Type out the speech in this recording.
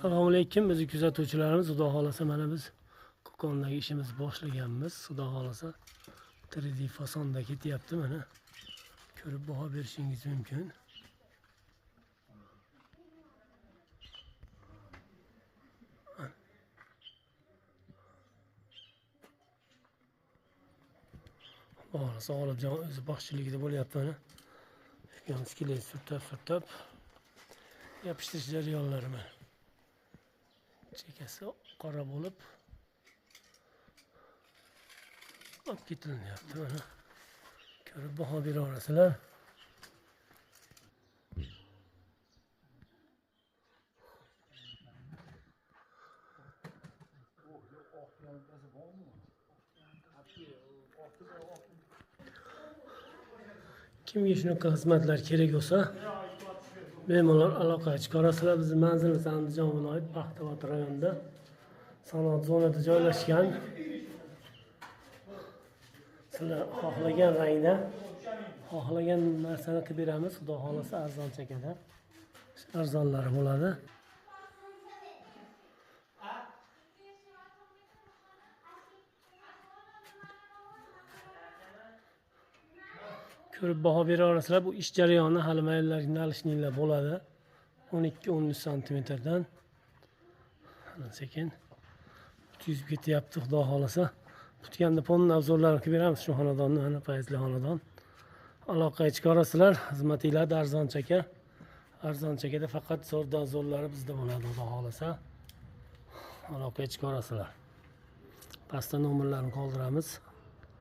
Assalomu alaykum, bizni kuzatuvchilarimiz. Xudo xolasa mana biz Qo'qondagi ishimizni boshlaganmiz. Xudo xolasa 3D fasonda ketyapti mana. Ko'rib baho berishingiz mumkin. Xolasa G'olibjon o'zi boshchiligida bo'lyapti mana. Shukam skelet surtab yopishtirish jarayonlari mana. Chekasi qora bo'lib olib ketilyapti mana. Ko'rib baho bera olasizlar. Kimga shunaqa xizmatlar kerak bo'lsa, bemalol aloqaga chiqarasizlar. Bizning manzilimiz Andijon viloyat Paxtavod rayonida sanoat zonasida joylashgan. Sizlar xohlagan rangda, xohlagan narsani qilib beramiz. Xudo xolasa arzon chekada. Arzonlari bo'ladi. Ko'rib baho bera olasizlar. Bu ish jarayoni hali mayllashinglar bo'ladi. 12-13 santimetrdan sekin yuzib ketyapti. Xudo xolasa tutganda ponni obzorlarini qilib beramiz. Shu xonadonni mana fayzli xonadon. Aloqaga chiqarasizlar. Xizmatinglarda arzon cheka. Arzon chekada faqat zo'rlari bizda bo'ladi. Xudo xolasa aloqaga chiqarasizlar. Pastda nomerlarni qoldiramiz.